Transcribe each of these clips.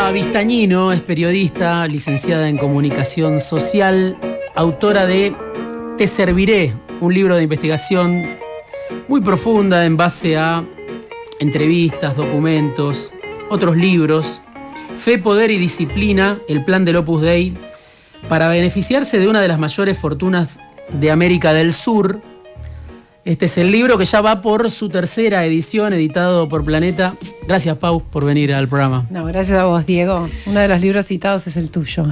Elina Vistañino es periodista, licenciada en Comunicación Social, autora de Te Serviré, un libro de investigación muy profunda en base a entrevistas, documentos, otros libros, Fe, Poder y Disciplina, el plan del Opus Dei, para beneficiarse de una de las mayores fortunas de América del Sur. Este es el libro que ya va por su tercera edición, editado por Planeta. Gracias, Pau, por venir al programa. No, gracias a vos, Diego. Uno de los libros citados es el tuyo.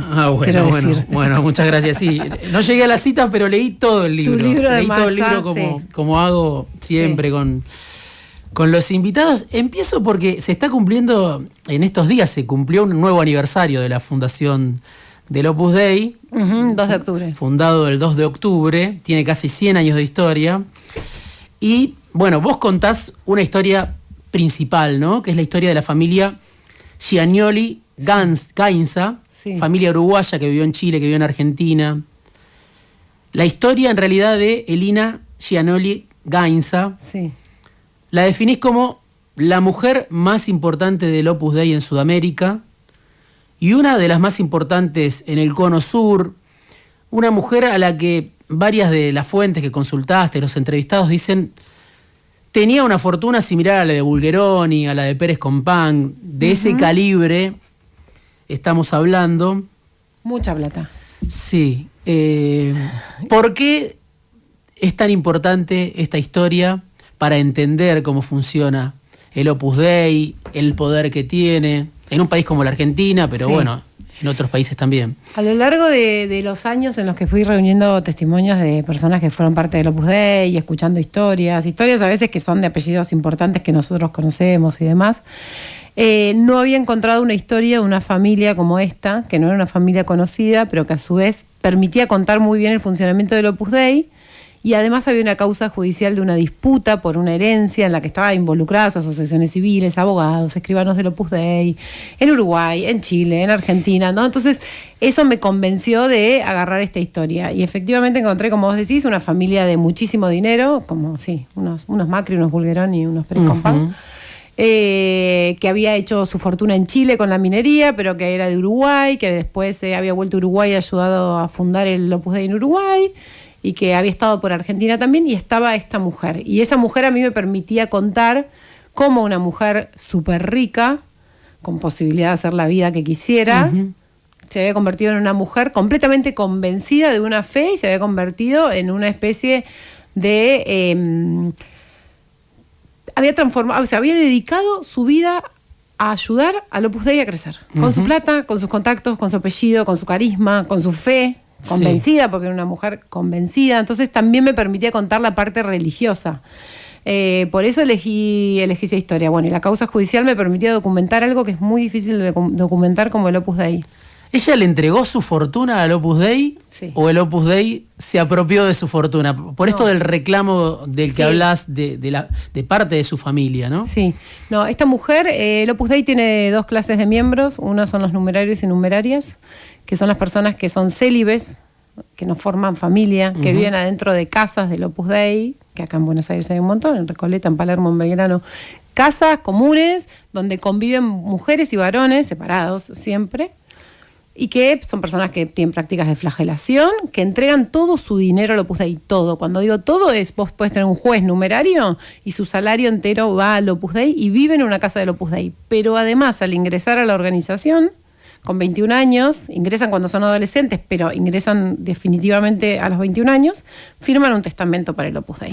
Bueno, muchas gracias. Sí, no llegué a la cita, pero leí todo el libro. Tu libro de leí masa, todo el libro como hago siempre con los invitados. Empiezo porque se está cumpliendo, en estos días se cumplió un nuevo aniversario de la fundación del Opus Dei. 2 de octubre. Fundado el 2 de octubre, tiene casi 100 años de historia. Y bueno, vos contás una historia principal, ¿no? Que es la historia de la familia Giannoli Gainza, familia uruguaya que vivió en Chile, que vivió en Argentina. La historia en realidad de Elina Giannoli Gainza la definís como la mujer más importante del Opus Dei en Sudamérica y una de las más importantes en el Cono Sur, una mujer a la que varias de las fuentes que consultaste, los entrevistados dicen, tenía una fortuna similar a la de Bulgeroni, a la de Pérez Compán, de ese calibre estamos hablando. Mucha plata. Sí. ¿Por qué es tan importante esta historia para entender cómo funciona el Opus Dei, el poder que tiene, en un país como la Argentina, pero bueno, en otros países también? A lo largo de los años en los que fui reuniendo testimonios de personas que fueron parte del Opus Dei y escuchando historias a veces que son de apellidos importantes que nosotros conocemos y demás, no había encontrado una historia de una familia como esta, que no era una familia conocida, pero que a su vez permitía contar muy bien el funcionamiento del Opus Dei. Y además había una causa judicial de una disputa por una herencia en la que estaban involucradas asociaciones civiles, abogados, escribanos del Opus Dei, en Uruguay, en Chile, en Argentina, ¿no? Entonces, eso me convenció de agarrar esta historia. Y efectivamente encontré, como vos decís, una familia de muchísimo dinero, como unos Macri, unos Bulgeroni, unos Pérez Compán, que había hecho su fortuna en Chile con la minería, pero que era de Uruguay, que después había vuelto a Uruguay y ayudado a fundar el Opus Dei en Uruguay, y que había estado por Argentina también, y estaba esta mujer. Y esa mujer a mí me permitía contar cómo una mujer súper rica, con posibilidad de hacer la vida que quisiera, se había convertido en una mujer completamente convencida de una fe y se había convertido en una especie de... había dedicado su vida a ayudar al Opus Dei a crecer. Con su plata, con sus contactos, con su apellido, con su carisma, con su fe. Convencida, porque era una mujer convencida. Entonces también me permitía contar la parte religiosa. Por eso elegí esa historia. Bueno, y la causa judicial me permitía documentar algo que es muy difícil de documentar, como el Opus Dei. ¿Ella le entregó su fortuna al Opus Dei? Sí. ¿O el Opus Dei se apropió de su fortuna? Por esto del reclamo del que hablás de parte de su familia, ¿no? Sí. No, esta mujer, el Opus Dei tiene 2 clases de miembros. Una son los numerarios y numerarias, que son las personas que son célibes, que no forman familia, que viven adentro de casas del Opus Dei, que acá en Buenos Aires hay un montón, en Recoleta, en Palermo, en Belgrano. Casas comunes donde conviven mujeres y varones, separados siempre, y que son personas que tienen prácticas de flagelación, que entregan todo su dinero al Opus Dei, todo. Cuando digo todo es, vos podés tener un juez numerario y su salario entero va al Opus Dei y viven en una casa del Opus Dei. Pero además, al ingresar a la organización, con 21 años, ingresan cuando son adolescentes, pero ingresan definitivamente a los 21 años, firman un testamento para el Opus Dei.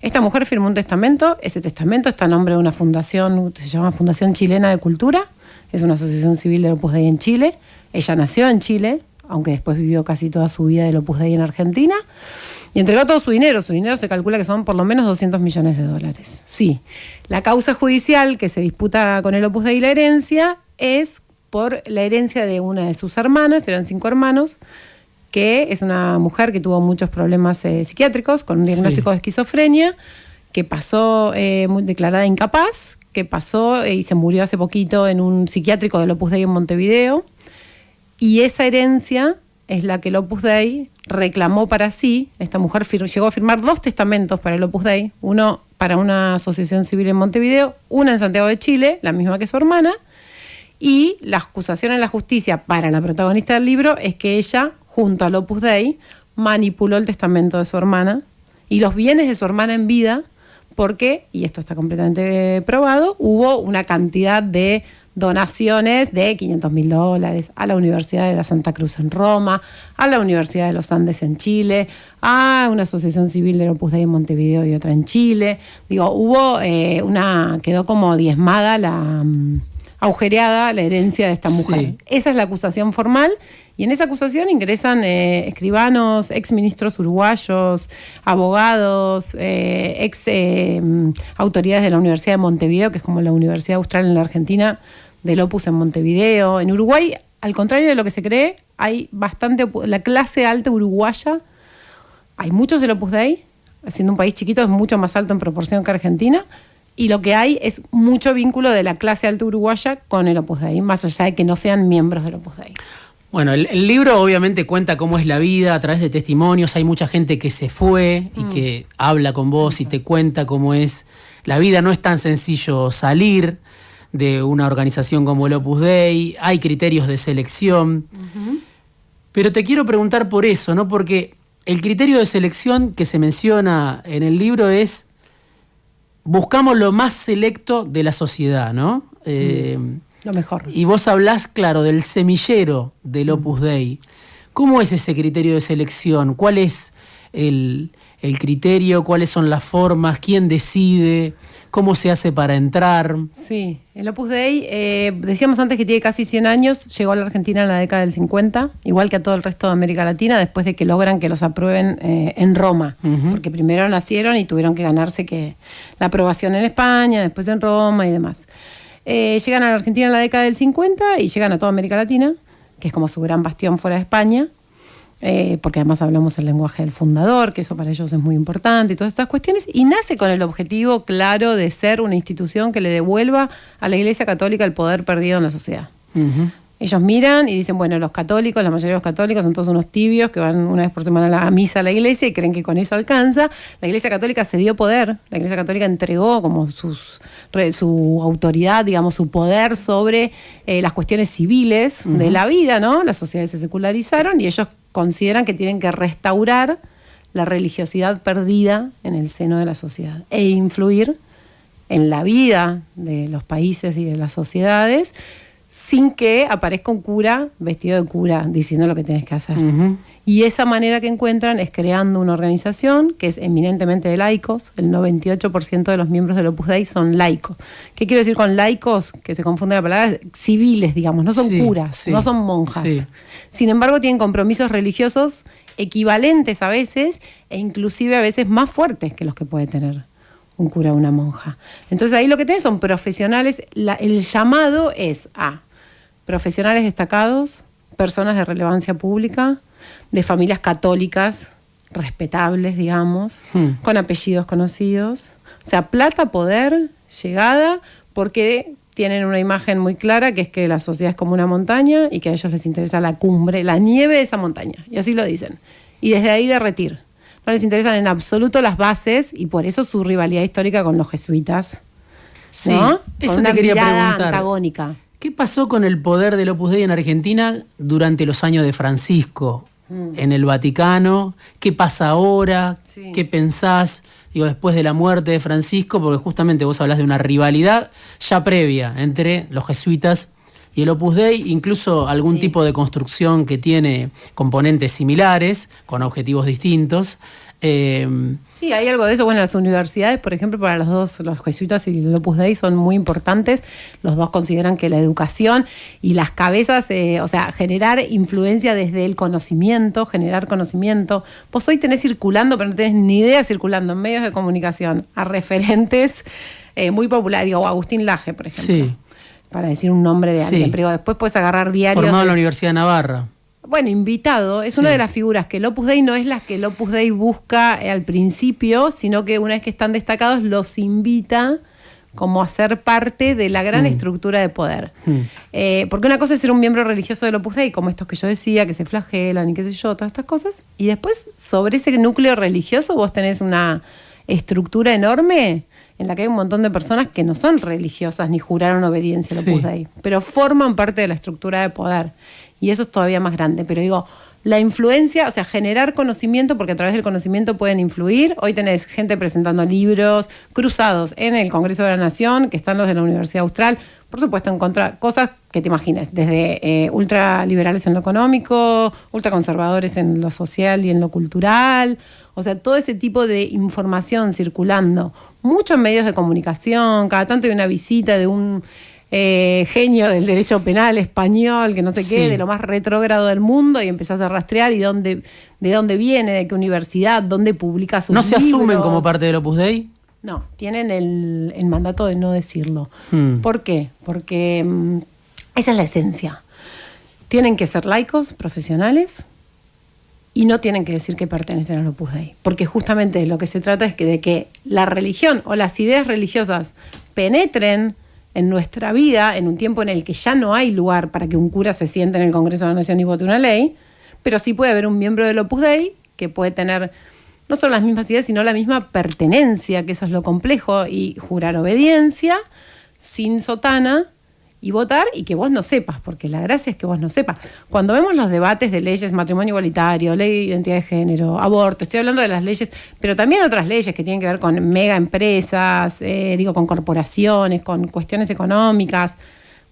Esta mujer firmó un testamento, ese testamento está a nombre de una fundación, se llama Fundación Chilena de Cultura, es una asociación civil del Opus Dei en Chile. Ella nació en Chile, aunque después vivió casi toda su vida del Opus Dei en Argentina, y entregó todo su dinero. Su dinero se calcula que son por lo menos $200 millones. Sí, la causa judicial que se disputa con el Opus Dei y la herencia es por la herencia de una de sus hermanas, eran 5 hermanos, que es una mujer que tuvo muchos problemas psiquiátricos, con un diagnóstico de esquizofrenia, que pasó declarada incapaz, que pasó y se murió hace poquito en un psiquiátrico del Opus Dei en Montevideo, y esa herencia es la que el Opus Dei reclamó para sí. Esta mujer llegó a firmar 2 testamentos para el Opus Dei, uno para una asociación civil en Montevideo, una en Santiago de Chile, la misma que su hermana, Y la acusación en la justicia para la protagonista del libro es que ella, junto al Opus Dei, manipuló el testamento de su hermana y los bienes de su hermana en vida, porque, y esto está completamente probado, hubo una cantidad de donaciones de $500.000 a la Universidad de la Santa Cruz en Roma, a la Universidad de los Andes en Chile, a una asociación civil del Opus Dei en Montevideo y otra en Chile. Digo, hubo quedó como diezmada agujereada la herencia de esta mujer. Sí. Esa es la acusación formal, y en esa acusación ingresan escribanos, exministros uruguayos, abogados, autoridades de la Universidad de Montevideo, que es como la Universidad Austral en la Argentina, del Opus en Montevideo. En Uruguay, al contrario de lo que se cree, hay bastante, la clase alta uruguaya, hay muchos del Opus Dei, siendo un país chiquito es mucho más alto en proporción que Argentina, y lo que hay es mucho vínculo de la clase alta uruguaya con el Opus Dei, más allá de que no sean miembros del Opus Dei. Bueno, el libro obviamente cuenta cómo es la vida a través de testimonios. Hay mucha gente que se fue y que habla con vos y te cuenta cómo es la vida. No es tan sencillo salir de una organización como el Opus Dei. Hay criterios de selección. Pero te quiero preguntar por eso, ¿no? Porque el criterio de selección que se menciona en el libro es: buscamos lo más selecto de la sociedad, ¿no? Lo mejor. Y vos hablás, claro, del semillero del Opus Dei. ¿Cómo es ese criterio de selección? ¿Cuál es el criterio? ¿Cuáles son las formas? ¿Quién decide? ¿Cómo se hace para entrar? Sí, el Opus Dei, decíamos antes que tiene casi 100 años, llegó a la Argentina en la década del 50, igual que a todo el resto de América Latina, después de que logran que los aprueben en Roma, porque primero nacieron y tuvieron que ganarse la aprobación en España, después en Roma y demás. Llegan a la Argentina en la década del 50 y llegan a toda América Latina, que es como su gran bastión fuera de España, porque además hablamos el lenguaje del fundador, que eso para ellos es muy importante y todas estas cuestiones, y nace con el objetivo claro de ser una institución que le devuelva a la Iglesia Católica el poder perdido en la sociedad. Ellos miran y dicen, bueno, los católicos, la mayoría de los católicos son todos unos tibios que van una vez por semana a misa a la iglesia y creen que con eso alcanza. La Iglesia Católica se dio poder, la Iglesia Católica entregó como su autoridad, digamos, su poder sobre las cuestiones civiles de la vida, ¿no? Las sociedades se secularizaron y ellos consideran que tienen que restaurar la religiosidad perdida en el seno de la sociedad e influir en la vida de los países y de las sociedades sin que aparezca un cura vestido de cura diciendo lo que tienes que hacer. Y esa manera que encuentran es creando una organización que es eminentemente de laicos. El 98% de los miembros del Opus Dei son laicos. ¿Qué quiero decir con laicos? Que se confunde la palabra, civiles, digamos, no son curas, no son monjas. Sin embargo, tienen compromisos religiosos equivalentes a veces e inclusive a veces más fuertes que los que puede tener un cura o una monja. Entonces ahí lo que tenés son profesionales. El llamado es a profesionales destacados, personas de relevancia pública, de familias católicas respetables, digamos, con apellidos conocidos. O sea, plata, poder, llegada, porque tienen una imagen muy clara, que es que la sociedad es como una montaña y que a ellos les interesa la cumbre, la nieve de esa montaña. Y así lo dicen. Y desde ahí derretir. No les interesan en absoluto las bases y por eso su rivalidad histórica con los jesuitas. Sí, ¿no? eso con una te quería mirada preguntar. Antagónica. ¿Qué pasó con el poder del Opus Dei en Argentina durante los años de Francisco en el Vaticano? ¿Qué pasa ahora? Sí. ¿Qué pensás? Digo, después de la muerte de Francisco, porque justamente vos hablás de una rivalidad ya previa entre los jesuitas y el Opus Dei, incluso algún tipo de construcción que tiene componentes similares, con objetivos distintos. Sí, hay algo de eso. Bueno, las universidades, por ejemplo, para los dos, los jesuitas y el Opus Dei son muy importantes. Los dos consideran que la educación y las cabezas, o sea, generar influencia desde el conocimiento, generar conocimiento. Vos hoy tenés circulando, pero no tenés ni idea circulando en medios de comunicación a referentes muy populares. Digo, Agustín Laje, por ejemplo. Sí. Para decir un nombre de alguien. Pero después puedes agarrar diarios. Formado en la Universidad de Navarra. Bueno, invitado, es una de las figuras que el Opus Dei no es la que el Opus Dei busca al principio, sino que una vez que están destacados los invita como a ser parte de la gran estructura de poder. Porque una cosa es ser un miembro religioso del Opus Dei, como estos que yo decía, que se flagelan y qué sé yo, todas estas cosas, y después sobre ese núcleo religioso vos tenés una estructura enorme en la que hay un montón de personas que no son religiosas ni juraron obediencia al Opus Dei, pero forman parte de la estructura de poder. Y eso es todavía más grande. Pero digo, la influencia, o sea, generar conocimiento, porque a través del conocimiento pueden influir. Hoy tenés gente presentando libros cruzados en el Congreso de la Nación, que están los de la Universidad Austral, por supuesto, en contra, cosas que te imagines, desde ultraliberales en lo económico, ultraconservadores en lo social y en lo cultural. O sea, todo ese tipo de información circulando, muchos medios de comunicación, cada tanto hay una visita de un genio del derecho penal español, que no sé qué, de lo más retrógrado del mundo, y empezás a rastrear y de dónde viene, de qué universidad, dónde publica sus libros. ¿No se asumen como parte del Opus Dei? No, tienen el mandato de no decirlo. ¿Por qué? Porque esa es la esencia. Tienen que ser laicos, profesionales, y no tienen que decir que pertenecen al Opus Dei. Porque justamente de lo que se trata es de que la religión o las ideas religiosas penetren en nuestra vida en un tiempo en el que ya no hay lugar para que un cura se siente en el Congreso de la Nación y vote una ley, pero sí puede haber un miembro del Opus Dei que puede tener no solo las mismas ideas, sino la misma pertenencia, que eso es lo complejo, y jurar obediencia sin sotana y votar, y que vos no sepas, porque la gracia es que vos no sepas. Cuando vemos los debates de leyes, matrimonio igualitario, ley de identidad de género, aborto, estoy hablando de las leyes, pero también otras leyes que tienen que ver con mega empresas, con corporaciones, con cuestiones económicas,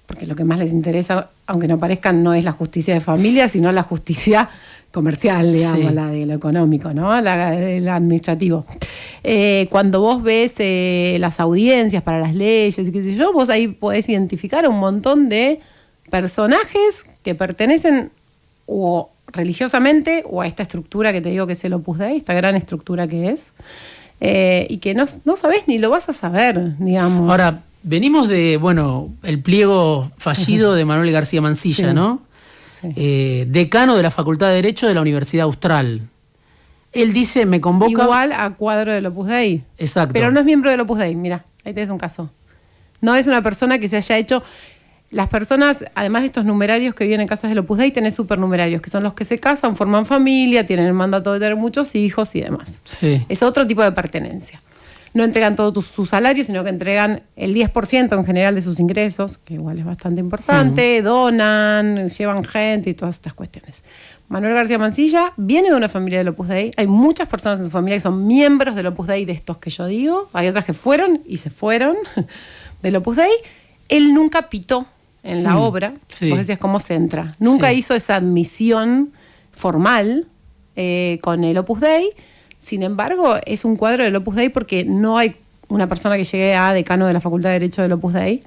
porque lo que más les interesa, aunque no parezcan, no es la justicia de familia, sino la justicia comercial, digamos, la de lo económico, ¿no? El administrativo. Cuando vos ves las audiencias para las leyes y qué sé yo, vos ahí podés identificar un montón de personajes que pertenecen o religiosamente o a esta estructura que te digo que es el Opus Dei, esta gran estructura que es, y que no sabés ni lo vas a saber, digamos. Ahora, venimos de, el pliego fallido de Manuel García Mansilla, ¿no? Sí. Decano de la Facultad de Derecho de la Universidad Austral. Él dice, me convoca... Igual a cuadro del Opus Dei. Exacto. Pero no es miembro del Opus Dei, mira, ahí tenés un caso. No es una persona que se haya hecho... Las personas, además de estos numerarios que viven en casas del Opus Dei, tenés supernumerarios, que son los que se casan, forman familia, tienen el mandato de tener muchos hijos y demás. Sí. Es otro tipo de pertenencia. No entregan todo su salario, sino que entregan el 10% en general de sus ingresos, que igual es bastante importante, donan, llevan gente y todas estas cuestiones. Manuel García Mansilla viene de una familia del Opus Dei. Hay muchas personas en su familia que son miembros del Opus Dei, de estos que yo digo. Hay otras que fueron y se fueron del Opus Dei. Él nunca pitó en la obra. Sí. Vos decías cómo se entra. Nunca hizo esa admisión formal con el Opus Dei. Sin embargo, es un cuadro del Opus Dei porque no hay una persona que llegue a decano de la Facultad de Derecho del Opus Dei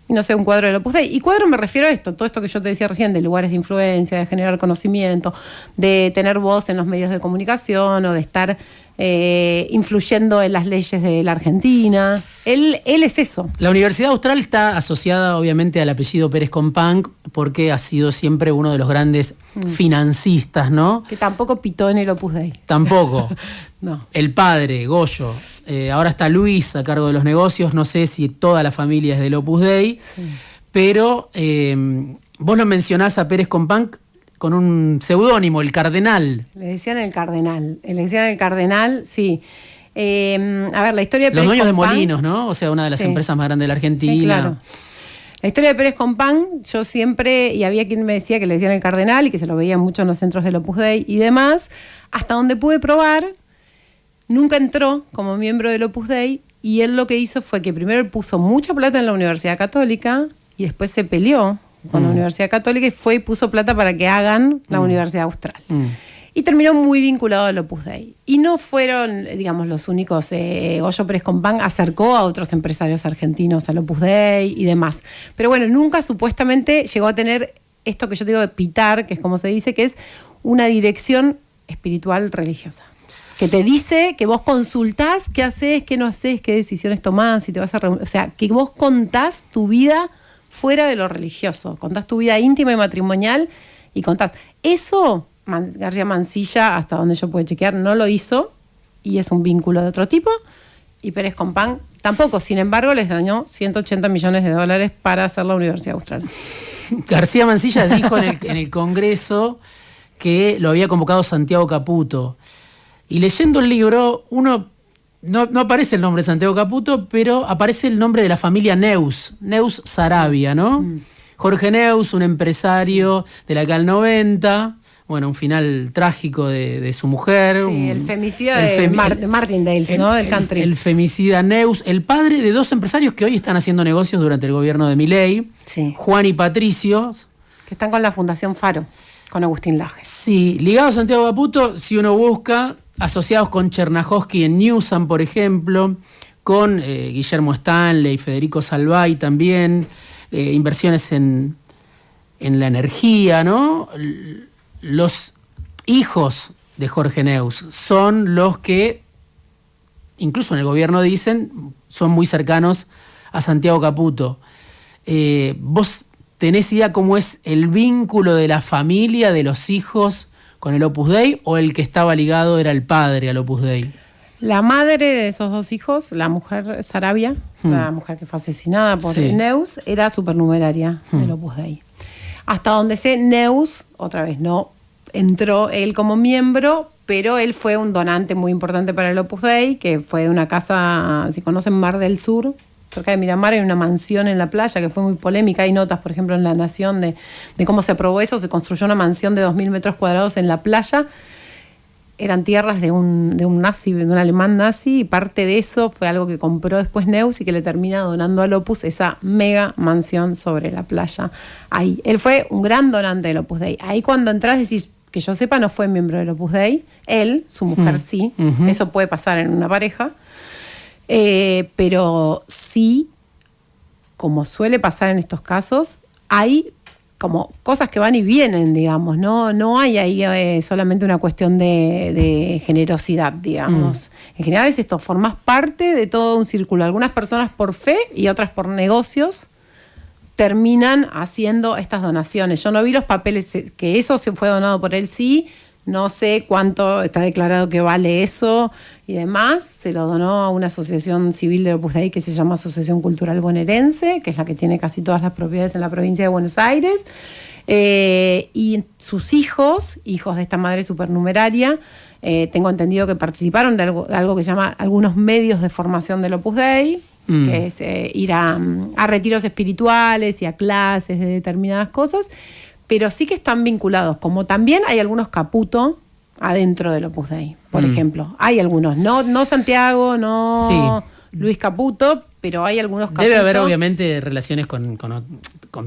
y no sea un cuadro del Opus Dei. Y cuadro me refiero a esto, todo esto que yo te decía recién, de lugares de influencia, de generar conocimiento, de tener voz en los medios de comunicación o de estar influyendo en las leyes de la Argentina. Él es eso. La Universidad Austral está asociada obviamente al apellido Pérez Companc porque ha sido siempre uno de los grandes financistas, ¿no? Que tampoco pitó en el Opus Dei. Tampoco. No. El padre, Goyo. Ahora está Luis a cargo de los negocios. No sé si toda la familia es del Opus Dei. Sí. Pero vos lo mencionás a Pérez Companc con un seudónimo, el Cardenal. Le decían el Cardenal, sí. A ver, la historia de Pérez Los dueños Companc, de Molinos, ¿no? O sea, una de las empresas más grandes de la Argentina. Sí, claro. La historia de Pérez Companc, yo siempre, y había quien me decía que le decían el Cardenal y que se lo veía mucho en los centros del Opus Dei y demás, hasta donde pude probar, nunca entró como miembro del Opus Dei, y él lo que hizo fue que primero él puso mucha plata en la Universidad Católica y después se peleó con la Universidad Católica y fue y puso plata para que hagan la Universidad Austral. Y terminó muy vinculado al Opus Dei. Y no fueron, digamos, los únicos. Goyo Pérez Companc acercó a otros empresarios argentinos al Opus Dei y demás. Pero bueno, nunca supuestamente llegó a tener esto que yo digo de pitar, que es como se dice, que es una dirección espiritual religiosa. Que te dice que vos consultás qué haces, qué no haces, qué decisiones tomás, si te vas a reunir. O sea, que vos contás tu vida fuera de lo religioso. Contás tu vida íntima y matrimonial y contás. Eso, García Mansilla, hasta donde yo puedo chequear, no lo hizo y es un vínculo de otro tipo. Y Pérez Companc tampoco. Sin embargo, les dañó $180 millones para hacer la Universidad Austral. García Mansilla dijo en el Congreso que lo había convocado Santiago Caputo. Y leyendo el libro, uno no aparece el nombre de Santiago Caputo, pero aparece el nombre de la familia Neus Sarabia, ¿no? Jorge Neus, un empresario de la Cal 90, bueno, un final trágico de su mujer. Sí, el femicida de Martindale, ¿no? Del country. El femicida Neus, el padre de dos empresarios que hoy están haciendo negocios durante el gobierno de Milei, sí. Juan y Patricio. Que están con la Fundación Faro, con Agustín Lajes. Sí, ligados a Santiago Caputo, si uno busca, asociados con Chernahovsky en Newsom, por ejemplo, con Guillermo Stanley, Federico Salvay también, inversiones en la energía, ¿no? Los hijos de Jorge Neus son los que, incluso en el gobierno dicen, son muy cercanos a Santiago Caputo. ¿Vos tenés idea cómo es el vínculo de la familia, de los hijos con el Opus Dei, o el que estaba ligado era el padre al Opus Dei? La madre de esos dos hijos, la mujer Sarabia, la mujer que fue asesinada por Neus, era supernumeraria del Opus Dei. Hasta donde sé, Neus, otra vez no entró él como miembro, pero él fue un donante muy importante para el Opus Dei, que fue de una casa, si conocen Mar del Sur, cerca de Miramar, hay una mansión en la playa que fue muy polémica. Hay notas, por ejemplo, en La Nación de cómo se aprobó eso. Se construyó una mansión de 2.000 metros cuadrados en la playa. Eran tierras de un nazi, de un alemán nazi, y parte de eso fue algo que compró después Neus y que le termina donando al Opus, esa mega mansión sobre la playa. Ahí. Él fue un gran donante del Opus Dei. Ahí cuando entras decís, que yo sepa, no fue miembro del Opus Dei. Él, su mujer sí. Eso puede pasar en una pareja. Pero sí, como suele pasar en estos casos, hay como cosas que van y vienen, digamos, no hay ahí solamente una cuestión de generosidad, digamos. En general es esto, formás parte de todo un círculo. Algunas personas por fe y otras por negocios terminan haciendo estas donaciones. Yo no vi los papeles, que eso se fue donado por él, sí. No sé cuánto está declarado que vale eso y demás. Se lo donó a una asociación civil de Opus Dei que se llama Asociación Cultural Bonaerense, que es la que tiene casi todas las propiedades en la provincia de Buenos Aires. Y sus hijos de esta madre supernumeraria, tengo entendido que participaron de algo que se llama algunos medios de formación del Opus Dei, que es ir a retiros espirituales y a clases de determinadas cosas. Pero sí que están vinculados, como también hay algunos Caputo adentro del Opus Dei, por ejemplo. Hay algunos, no Santiago, no Luis Caputo, pero hay algunos Caputo. Debe haber obviamente relaciones con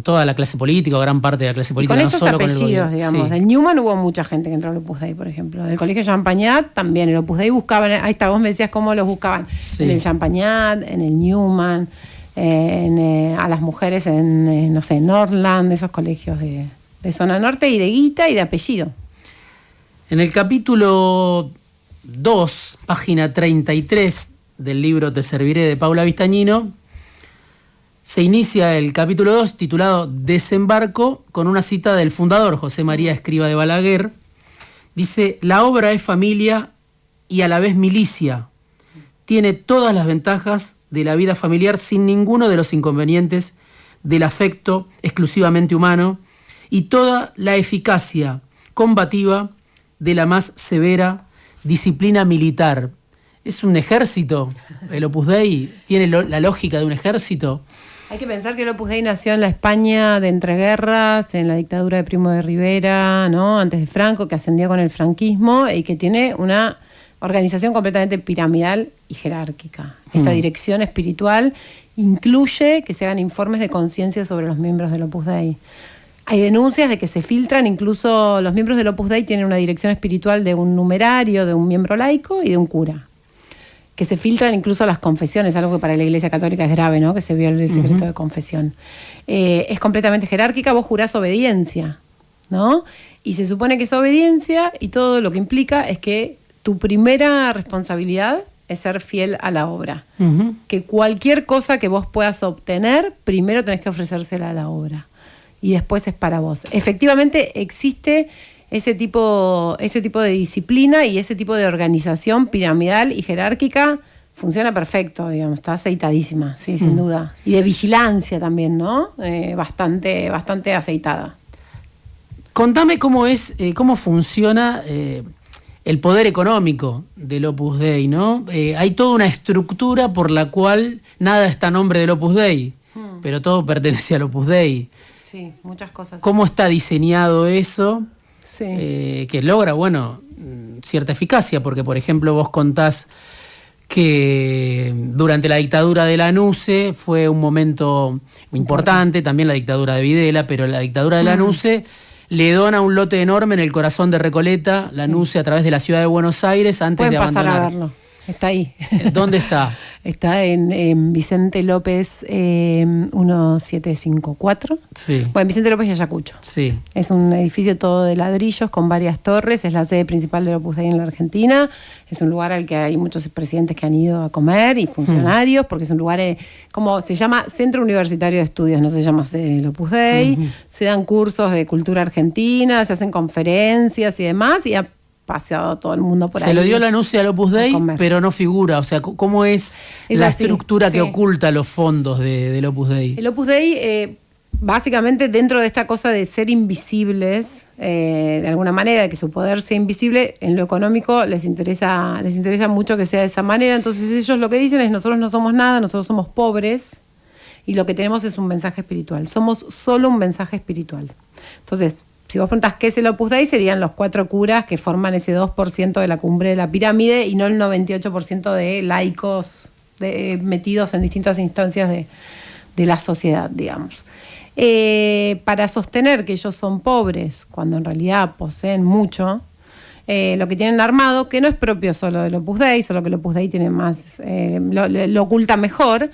toda la clase política, o gran parte de la clase política, y con no estos solo apellidos, con el gobierno. digamos. Sí. Del Newman hubo mucha gente que entró al Opus Dei, por ejemplo. Del Colegio Champagnat también. El Opus Dei buscaban, ahí está, vos me decías cómo los buscaban. Sí. En el Champagnat, en el Newman, a las mujeres en, no sé, Nordland, esos colegios de zona norte, y de guita y de apellido. En el capítulo 2, página 33 del libro Te serviré de Paula Vistañino, se inicia el capítulo 2 titulado Desembarco con una cita del fundador José María Escrivá de Balaguer. Dice: la obra es familia y a la vez milicia. Tiene todas las ventajas de la vida familiar sin ninguno de los inconvenientes del afecto exclusivamente humano, y toda la eficacia combativa de la más severa disciplina militar. ¿Es un ejército? ¿El Opus Dei tiene la lógica de un ejército? Hay que pensar que el Opus Dei nació en la España de entreguerras, en la dictadura de Primo de Rivera, ¿no? Antes de Franco, que ascendió con el franquismo, y que tiene una organización completamente piramidal y jerárquica. Esta dirección espiritual incluye que se hagan informes de conciencia sobre los miembros del Opus Dei. Hay denuncias de que se filtran, incluso los miembros del Opus Dei tienen una dirección espiritual de un numerario, de un miembro laico y de un cura. Que se filtran incluso las confesiones, algo que para la Iglesia Católica es grave, ¿no? Que se viole el secreto de confesión. Es completamente jerárquica, vos jurás obediencia, ¿no? Y se supone que esa obediencia y todo lo que implica es que tu primera responsabilidad es ser fiel a la obra. Que cualquier cosa que vos puedas obtener, primero tenés que ofrecérsela a la obra. Y después es para vos. Efectivamente existe ese tipo de disciplina y ese tipo de organización piramidal y jerárquica. Funciona perfecto, digamos, está aceitadísima, sí, sin duda. Y de vigilancia también, ¿no? Bastante aceitada. Contame cómo funciona el poder económico del Opus Dei, ¿no? Hay toda una estructura por la cual nada está a nombre del Opus Dei, pero todo pertenece al Opus Dei. Sí, muchas cosas. ¿Cómo está diseñado eso? Sí. Que logra, bueno, cierta eficacia, porque por ejemplo vos contás que durante la dictadura de Lanusse fue un momento importante, también la dictadura de Videla, pero la dictadura de Lanusse le dona un lote enorme en el corazón de Recoleta, Lanusse a través de la ciudad de Buenos Aires antes Pueden de abandonar. pasar a verlo, está ahí. ¿Dónde está? Está en Vicente López 1754. Sí. Bueno, Vicente López y Ayacucho. Sí. Es un edificio todo de ladrillos con varias torres. Es la sede principal del Opus Dei en la Argentina. Es un lugar al que hay muchos presidentes que han ido a comer y funcionarios, porque es un lugar, como se llama, Centro Universitario de Estudios, no se llama sede del Opus Dei. Se dan cursos de cultura argentina, se hacen conferencias y demás, y ha paseado todo el mundo por ahí. Se lo dio Lanusse al Opus Dei, pero no figura. O sea, ¿cómo es la estructura que oculta los fondos del Opus Dei? El Opus Dei, básicamente, dentro de esta cosa de ser invisibles, de alguna manera, de que su poder sea invisible, en lo económico les interesa mucho que sea de esa manera. Entonces ellos lo que dicen es: nosotros no somos nada, nosotros somos pobres, y lo que tenemos es un mensaje espiritual. Somos solo un mensaje espiritual. Entonces, si vos preguntás qué es el Opus Dei, serían los 4 curas que forman ese 2% de la cumbre de la pirámide y no el 98% de laicos metidos en distintas instancias de la sociedad, digamos. Para sostener que ellos son pobres, cuando en realidad poseen mucho, lo que tienen armado, que no es propio solo del Opus Dei, solo que el Opus Dei tiene más, lo oculta mejor.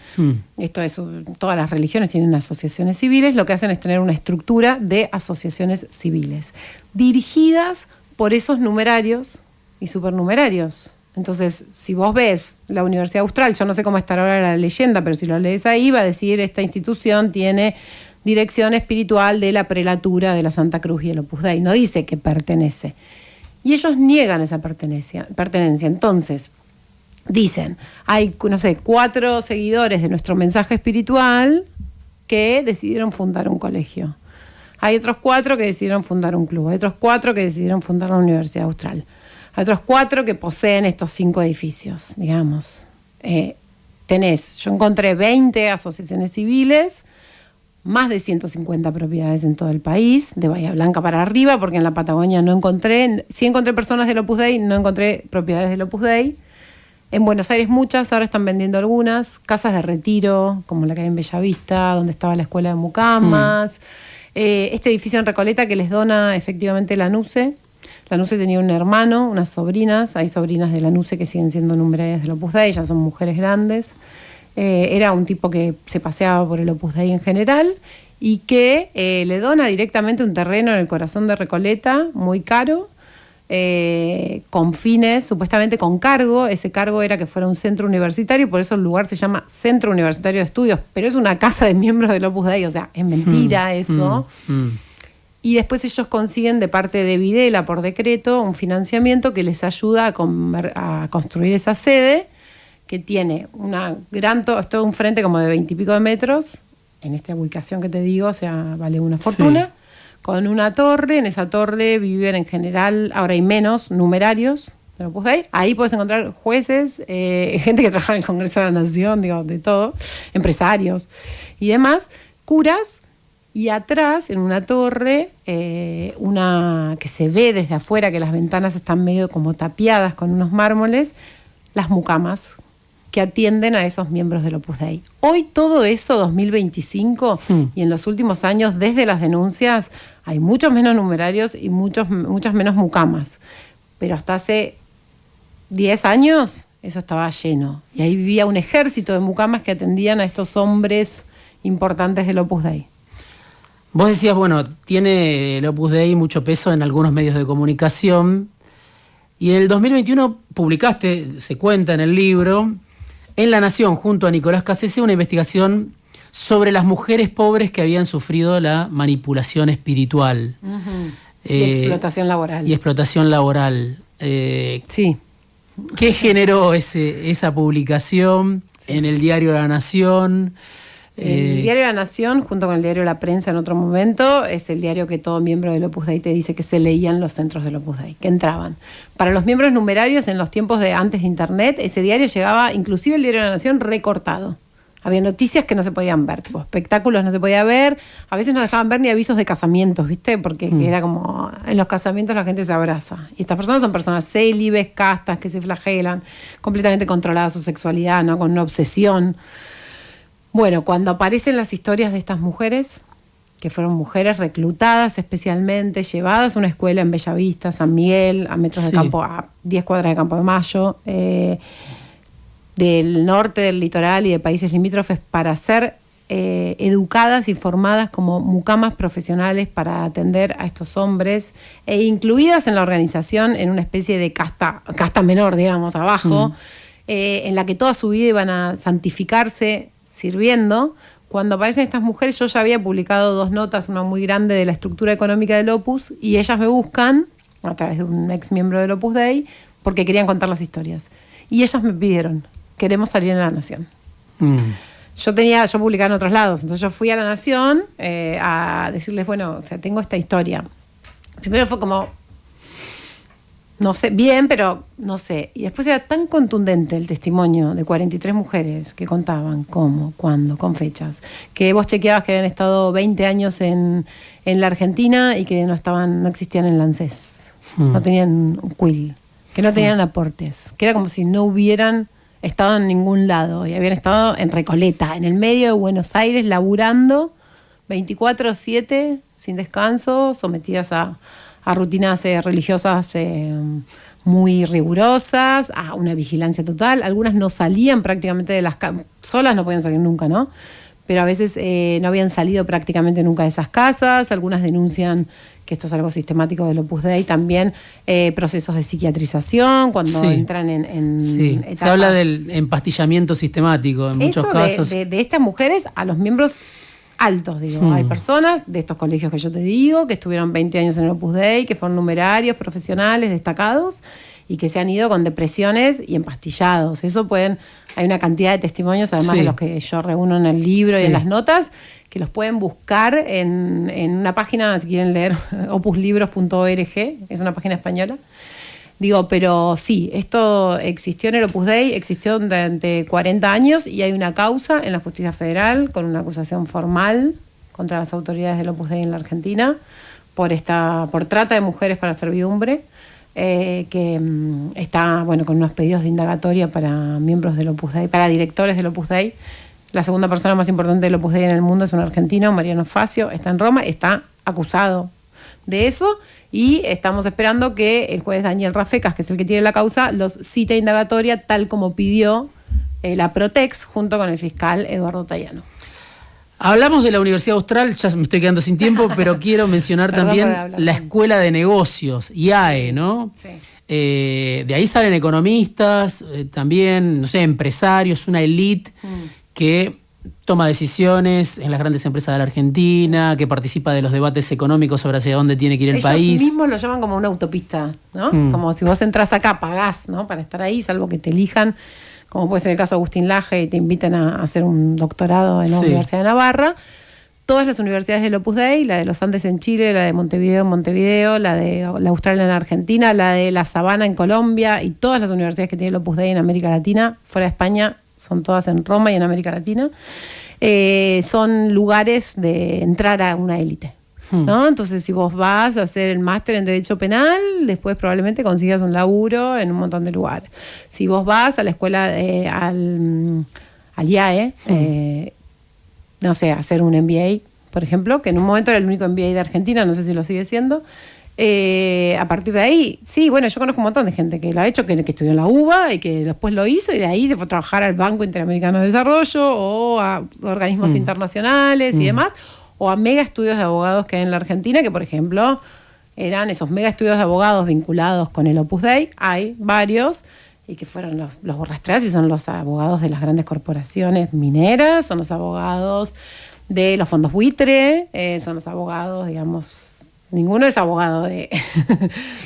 Esto es, todas las religiones tienen asociaciones civiles, lo que hacen es tener una estructura de asociaciones civiles, dirigidas por esos numerarios y supernumerarios. Entonces, si vos ves la Universidad Austral, yo no sé cómo estará ahora la leyenda, pero si lo lees ahí, va a decir: esta institución tiene dirección espiritual de la prelatura de la Santa Cruz y el Opus Dei. No dice que pertenece. Y ellos niegan esa pertenencia. Entonces, dicen: hay, no sé, 4 seguidores de nuestro mensaje espiritual que decidieron fundar un colegio. Hay otros 4 que decidieron fundar un club. Hay otros 4 que decidieron fundar la Universidad Austral. Hay otros 4 que poseen estos 5 edificios, digamos. Yo encontré 20 asociaciones civiles, más de 150 propiedades en todo el país, de Bahía Blanca para arriba, porque en la Patagonia no encontré. Sí encontré personas del Opus Dei, no encontré propiedades del Opus Dei. En Buenos Aires muchas, ahora están vendiendo algunas. Casas de retiro, como la que hay en Bellavista, donde estaba la escuela de mucamas. Este edificio en Recoleta que les dona efectivamente Lanusse. Lanusse tenía un hermano, unas sobrinas. Hay sobrinas de Lanusse que siguen siendo numerarias del Opus Dei, ellas son mujeres grandes. Era un tipo que se paseaba por el Opus Dei en general y que le dona directamente un terreno en el corazón de Recoleta, muy caro, con fines, supuestamente con cargo. Ese cargo era que fuera un centro universitario, por eso el lugar se llama Centro Universitario de Estudios, pero es una casa de miembros del Opus Dei, o sea, es mentira eso. Y después ellos consiguen de parte de Videla, por decreto, un financiamiento que les ayuda a construir esa sede, que tiene es todo un frente como de 20 y pico de metros, en esta ubicación que te digo, o sea, vale una fortuna, con una torre. En esa torre viven en general, ahora hay menos numerarios, del Opus Dei. Ahí puedes encontrar jueces, gente que trabaja en el Congreso de la Nación, digo, de todo, empresarios y demás, curas, y atrás, en una torre, una que se ve desde afuera, que las ventanas están medio como tapiadas con unos mármoles, las mucamas, que atienden a esos miembros del Opus Dei. Hoy todo eso, 2025, y en los últimos años, desde las denuncias, hay muchos menos numerarios y muchas menos mucamas. Pero hasta hace 10 años eso estaba lleno. Y ahí vivía un ejército de mucamas que atendían a estos hombres importantes del Opus Dei. Vos decías, bueno, tiene el Opus Dei mucho peso en algunos medios de comunicación. Y en el 2021 publicaste, se cuenta en el libro, en La Nación, junto a Nicolás Cassese, una investigación sobre las mujeres pobres que habían sufrido la manipulación espiritual. Y explotación laboral. Y explotación laboral. Sí. ¿Qué generó esa publicación en el diario La Nación? El diario La Nación, junto con el diario La Prensa en otro momento, es el diario que todo miembro del Opus Dei te dice que se leía en los centros del Opus Dei, que entraban. Para los miembros numerarios, en los tiempos de antes de Internet, ese diario llegaba, inclusive el diario La Nación, recortado. Había noticias que no se podían ver, tipo espectáculos no se podía ver, a veces no dejaban ver ni avisos de casamientos, ¿viste? Porque era como, en los casamientos la gente se abraza. Y estas personas son personas célibes, castas, que se flagelan, completamente controlada su sexualidad, ¿no? Con una obsesión. Bueno, cuando aparecen las historias de estas mujeres, que fueron mujeres reclutadas especialmente, llevadas a una escuela en Bellavista, San Miguel, a metros de campo, a 10 cuadras de Campo de Mayo, del norte del litoral y de países limítrofes, para ser educadas y formadas como mucamas profesionales para atender a estos hombres e incluidas en la organización en una especie de casta menor, digamos, abajo, en la que toda su vida iban a santificarse sirviendo. Cuando aparecen estas mujeres, yo ya había publicado 2 notas, una muy grande de la estructura económica del Opus, y ellas me buscan a través de un ex miembro del Opus Dei porque querían contar las historias. Y ellas me pidieron, queremos salir en La Nación. Yo publicaba en otros lados, entonces yo fui a La Nación a decirles, bueno, o sea, tengo esta historia. Primero fue como, no sé, bien, pero no sé. Y después era tan contundente el testimonio de 43 mujeres que contaban cómo, cuándo, con fechas, que vos chequeabas que habían estado 20 años en la Argentina y que no existían en la ANSES, no tenían un quill, que no tenían aportes, que era como si no hubieran estado en ningún lado y habían estado en Recoleta, en el medio de Buenos Aires, laburando 24/7, sin descanso, sometidas a rutinas religiosas muy rigurosas, a una vigilancia total. Algunas no salían prácticamente de las casas, solas no podían salir nunca, ¿no? Pero a veces no habían salido prácticamente nunca de esas casas. Algunas denuncian que esto es algo sistemático del Opus Dei, también procesos de psiquiatrización, cuando entran en etapas. Se habla del empastillamiento sistemático en muchos casos. De estas mujeres a los miembros altos, digo. Hay personas de estos colegios que yo te digo, que estuvieron 20 años en el Opus Dei, que fueron numerarios, profesionales, destacados, y que se han ido con depresiones y empastillados. Hay una cantidad de testimonios, además de los que yo reúno en el libro y en las notas, que los pueden buscar en una página, si quieren leer, opuslibros.org, es una página española. Digo, pero sí, esto existió en el Opus Dei, existió durante 40 años y hay una causa en la Justicia Federal con una acusación formal contra las autoridades del Opus Dei en la Argentina por trata de mujeres para servidumbre, que está con unos pedidos de indagatoria para miembros del Opus Dei, para directores del Opus Dei. La segunda persona más importante del Opus Dei en el mundo es un argentino, Mariano Facio, está en Roma, está acusado de eso, y estamos esperando que el juez Daniel Rafecas, que es el que tiene la causa, los cite a indagatoria tal como pidió la Protex junto con el fiscal Eduardo Tayano. Hablamos de la Universidad Austral, ya me estoy quedando sin tiempo, pero quiero mencionar también la Escuela de Negocios, IAE, ¿no? Sí. De ahí salen economistas, también, no sé, empresarios, una élite que toma decisiones en las grandes empresas de la Argentina, que participa de los debates económicos sobre hacia dónde tiene que ir el país. Ellos mismos lo llaman como una autopista, ¿no? Como si vos entras acá, pagás, ¿no? Para estar ahí, salvo que te elijan, como puede ser el caso de Agustín Laje, y te inviten a hacer un doctorado en la Universidad de Navarra. Todas las universidades del Opus Dei, la de los Andes en Chile, la de Montevideo en Montevideo, la de la Australia en Argentina, la de La Sabana en Colombia, y todas las universidades que tiene el Opus Dei en América Latina, fuera de España, son todas en Roma y en América Latina, son lugares de entrar a una élite, ¿no? Entonces, si vos vas a hacer el máster en Derecho Penal, después probablemente consigas un laburo en un montón de lugares. Si vos vas a la escuela, al IAE, no sé, hacer un MBA, por ejemplo, que en un momento era el único MBA de Argentina, no sé si lo sigue siendo. A partir de ahí, sí, bueno, yo conozco un montón de gente que lo ha hecho, que estudió en la UBA y que después lo hizo, y de ahí se fue a trabajar al Banco Interamericano de Desarrollo o a organismos internacionales y demás, o a mega estudios de abogados que hay en la Argentina, que por ejemplo eran esos mega estudios de abogados vinculados con el Opus Dei. Hay varios, y que fueron los rastreados, y son los abogados de las grandes corporaciones mineras, son los abogados de los fondos buitre, son los abogados, digamos. Ninguno es abogado de,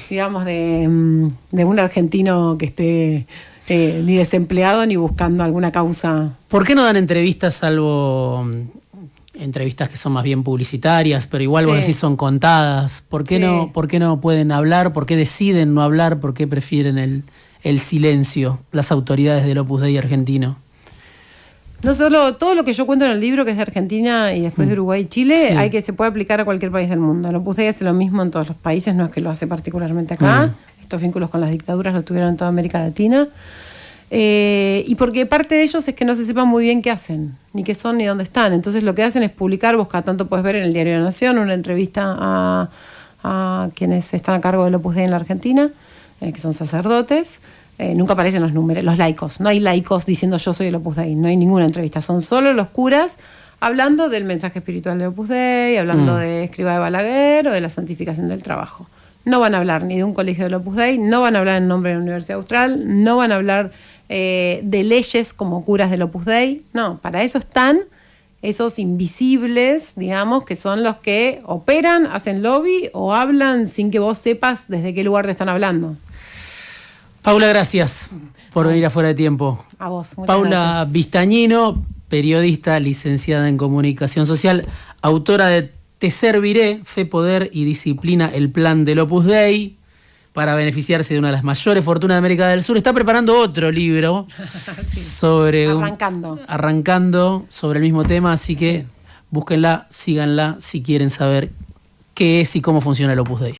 digamos, de un argentino que esté ni desempleado ni buscando alguna causa. ¿Por qué no dan entrevistas, salvo entrevistas que son más bien publicitarias, pero igual vos decís son contadas? ¿Por qué no pueden hablar? ¿Por qué deciden no hablar? ¿Por qué prefieren el silencio las autoridades del Opus Dei argentino? No solo todo lo que yo cuento en el libro, que es de Argentina y después de Uruguay y Chile, se puede aplicar a cualquier país del mundo. El Opus Dei hace lo mismo en todos los países, no es que lo hace particularmente acá. Estos vínculos con las dictaduras lo tuvieron en toda América Latina. Y porque parte de ellos es que no se sepa muy bien qué hacen, ni qué son, ni dónde están. Entonces lo que hacen es publicar, vos cada tanto puedes ver en el Diario de la Nación una entrevista a quienes están a cargo del Opus Dei en la Argentina, que son sacerdotes. Nunca aparecen los laicos. No hay laicos diciendo yo soy el Opus Dei. No hay ninguna entrevista. Son solo los curas hablando del mensaje espiritual del Opus Dei, hablando de Escrivá de Balaguer o de la santificación del trabajo. No van a hablar ni de un colegio del Opus Dei, no van a hablar en nombre de la Universidad Austral, no van a hablar de leyes como curas del Opus Dei. No, para eso están esos invisibles, digamos, que son los que operan, hacen lobby o hablan sin que vos sepas desde qué lugar te están hablando. Paula, gracias por venir a Fuera de Tiempo. A vos, muchas Paula gracias. Vistañino, periodista, licenciada en Comunicación Social, autora de Te serviré, Fe, Poder y Disciplina, el plan del Opus Dei, para beneficiarse de una de las mayores fortunas de América del Sur. Está preparando otro libro sobre arrancando sobre el mismo tema, así que búsquenla, síganla si quieren saber qué es y cómo funciona el Opus Dei.